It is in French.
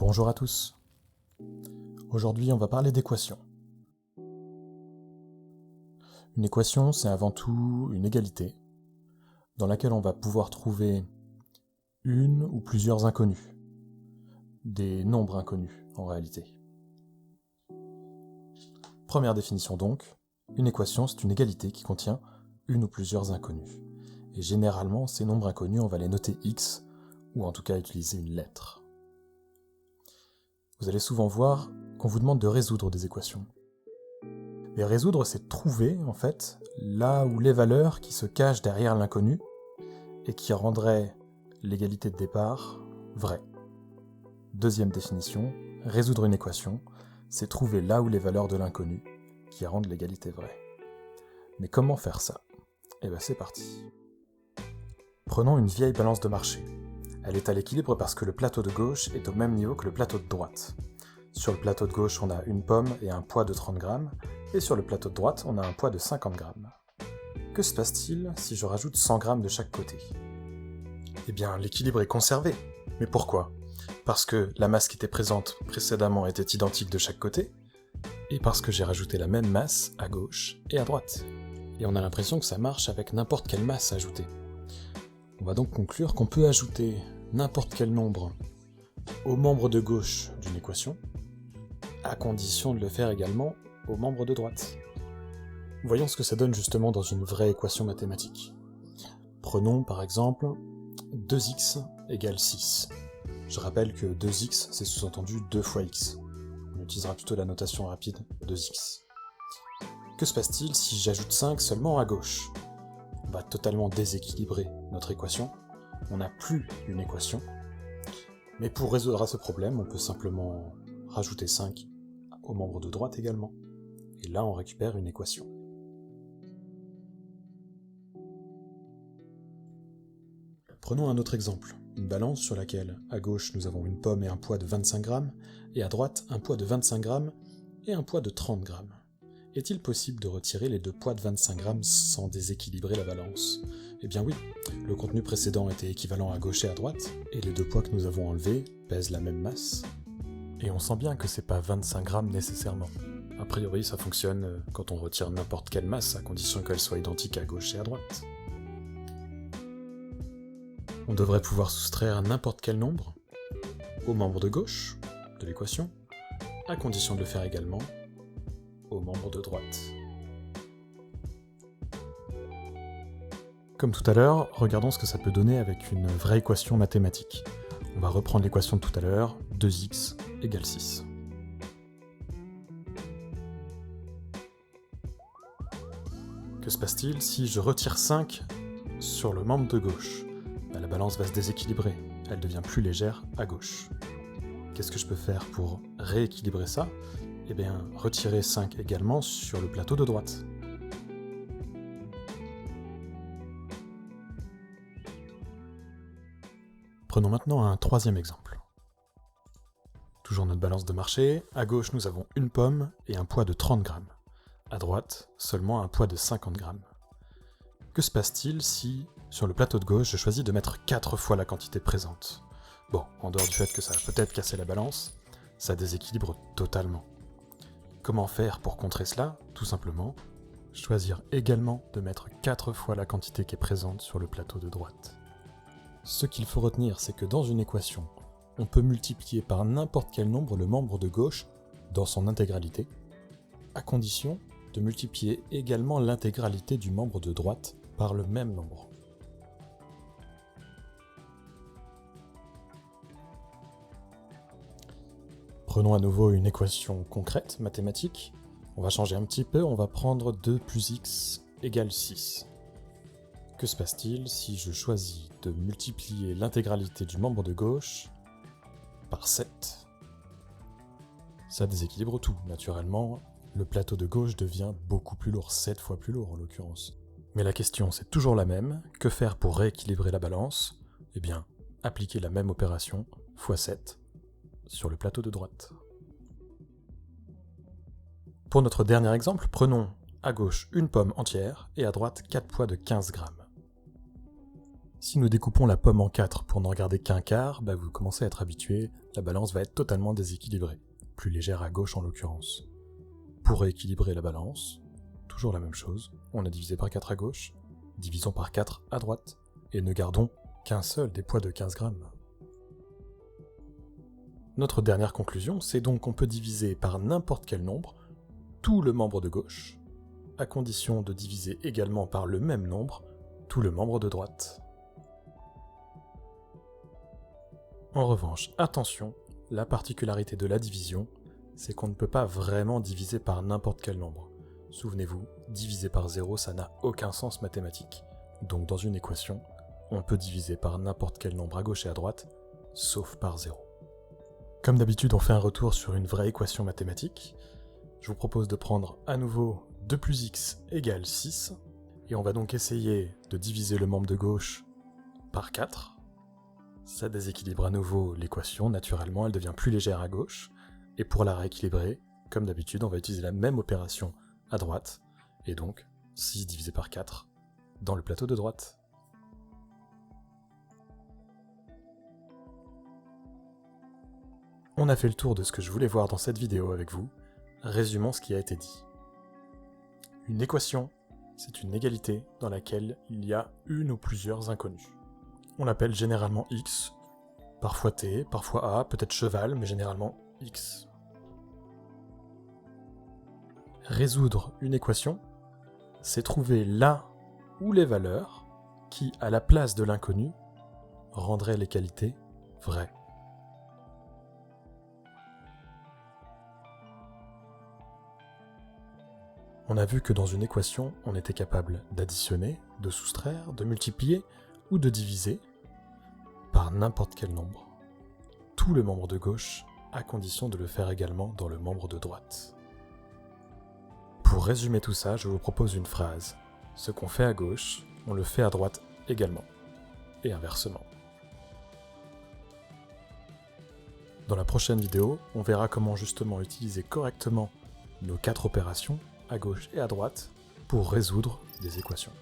Bonjour à tous. Aujourd'hui, on va parler d'équations. Une équation, c'est avant tout une égalité dans laquelle on va pouvoir trouver une ou plusieurs inconnus, des nombres inconnus en réalité. Première définition donc, une équation, c'est une égalité qui contient une ou plusieurs inconnus. Et généralement, ces nombres inconnus, on va les noter x, ou en tout cas utiliser une lettre. Vous allez souvent voir qu'on vous demande de résoudre des équations. Et résoudre, c'est trouver, en fait, là où les valeurs qui se cachent derrière l'inconnu et qui rendraient l'égalité de départ vraie. Deuxième définition, résoudre une équation, c'est trouver là où les valeurs de l'inconnu qui rendent l'égalité vraie. Mais comment faire ça ? Eh bien c'est parti. Prenons une vieille balance de marché. Elle est à l'équilibre parce que le plateau de gauche est au même niveau que le plateau de droite. Sur le plateau de gauche, on a une pomme et un poids de 30 grammes, et sur le plateau de droite, on a un poids de 50 grammes. Que se passe-t-il si je rajoute 100 grammes de chaque côté ? Eh bien, l'équilibre est conservé. Mais pourquoi ? Parce que la masse qui était présente précédemment était identique de chaque côté, et parce que j'ai rajouté la même masse à gauche et à droite. Et on a l'impression que ça marche avec n'importe quelle masse ajoutée. On va donc conclure qu'on peut ajouter n'importe quel nombre au membre de gauche d'une équation, à condition de le faire également au membre de droite. Voyons ce que ça donne justement dans une vraie équation mathématique. Prenons par exemple 2x égale 6. Je rappelle que 2x, c'est sous-entendu 2 fois x. On utilisera plutôt la notation rapide 2x. Que se passe-t-il si j'ajoute 5 seulement à gauche ? On va totalement déséquilibrer notre équation. On n'a plus une équation. Mais pour résoudre ce problème, on peut simplement rajouter 5 au membre de droite également. Et là, on récupère une équation. Prenons un autre exemple. Une balance sur laquelle, à gauche, nous avons une pomme et un poids de 25 grammes, et à droite, un poids de 25 grammes et un poids de 30 grammes. Est-il possible de retirer les deux poids de 25 grammes sans déséquilibrer la balance ? Eh bien oui, le contenu précédent était équivalent à gauche et à droite, et les deux poids que nous avons enlevés pèsent la même masse. Et on sent bien que c'est pas 25 grammes nécessairement. A priori, ça fonctionne quand on retire n'importe quelle masse, à condition qu'elle soit identique à gauche et à droite. On devrait pouvoir soustraire n'importe quel nombre au membre de gauche de l'équation, à condition de le faire également au membre de droite. Comme tout à l'heure, regardons ce que ça peut donner avec une vraie équation mathématique. On va reprendre l'équation de tout à l'heure, 2x égale 6. Que se passe-t-il si je retire 5 sur le membre de gauche ? La balance va se déséquilibrer, elle devient plus légère à gauche. Qu'est-ce que je peux faire pour rééquilibrer ça ? Eh bien, retirer 5 également sur le plateau de droite. Prenons maintenant un troisième exemple. Toujours notre balance de marché, à gauche nous avons une pomme et un poids de 30 grammes. À droite, seulement un poids de 50 grammes. Que se passe-t-il si, sur le plateau de gauche, je choisis de mettre 4 fois la quantité présente ? Bon, en dehors du fait que ça va peut-être casser la balance, ça déséquilibre totalement. Comment faire pour contrer cela ? Tout simplement, choisir également de mettre 4 fois la quantité qui est présente sur le plateau de droite. Ce qu'il faut retenir, c'est que dans une équation, on peut multiplier par n'importe quel nombre le membre de gauche dans son intégralité, à condition de multiplier également l'intégralité du membre de droite par le même nombre. Prenons à nouveau une équation concrète, mathématique. On va changer un petit peu, on va prendre 2 plus x égale 6. Que se passe-t-il si je choisis de multiplier l'intégralité du membre de gauche par 7 ? Ça déséquilibre tout, naturellement. Le plateau de gauche devient beaucoup plus lourd, 7 fois plus lourd en l'occurrence. Mais la question c'est toujours la même, que faire pour rééquilibrer la balance ? Eh bien, appliquer la même opération, fois 7, sur le plateau de droite. Pour notre dernier exemple, prenons à gauche une pomme entière et à droite 4 poids de 15 grammes. Si nous découpons la pomme en 4 pour n'en garder qu'un quart, vous commencez à être habitué, la balance va être totalement déséquilibrée, plus légère à gauche en l'occurrence. Pour rééquilibrer la balance, toujours la même chose, on a divisé par 4 à gauche, divisons par 4 à droite, et ne gardons qu'un seul des poids de 15 grammes. Notre dernière conclusion, c'est donc qu'on peut diviser par n'importe quel nombre tout le membre de gauche, à condition de diviser également par le même nombre tout le membre de droite. En revanche, attention, la particularité de la division, c'est qu'on ne peut pas vraiment diviser par n'importe quel nombre. Souvenez-vous, diviser par 0, ça n'a aucun sens mathématique. Donc dans une équation, on peut diviser par n'importe quel nombre à gauche et à droite, sauf par 0. Comme d'habitude, on fait un retour sur une vraie équation mathématique. Je vous propose de prendre à nouveau 2 plus x égale 6, et on va donc essayer de diviser le membre de gauche par 4. Ça déséquilibre à nouveau l'équation, naturellement, elle devient plus légère à gauche, et pour la rééquilibrer, comme d'habitude, on va utiliser la même opération à droite, et donc 6 divisé par 4 dans le plateau de droite. On a fait le tour de ce que je voulais voir dans cette vidéo avec vous. Résumons ce qui a été dit. Une équation, c'est une égalité dans laquelle il y a une ou plusieurs inconnus. On l'appelle généralement x, parfois t, parfois a, peut-être cheval, mais généralement x. Résoudre une équation, c'est trouver là ou les valeurs qui, à la place de l'inconnu, rendraient les qualités vraies. On a vu que dans une équation, on était capable d'additionner, de soustraire, de multiplier ou de diviser par n'importe quel nombre. Tout le membre de gauche, à condition de le faire également dans le membre de droite. Pour résumer tout ça, je vous propose une phrase. Ce qu'on fait à gauche, on le fait à droite également. Et inversement. Dans la prochaine vidéo, on verra comment justement utiliser correctement nos 4 opérations, à gauche et à droite, pour résoudre des équations.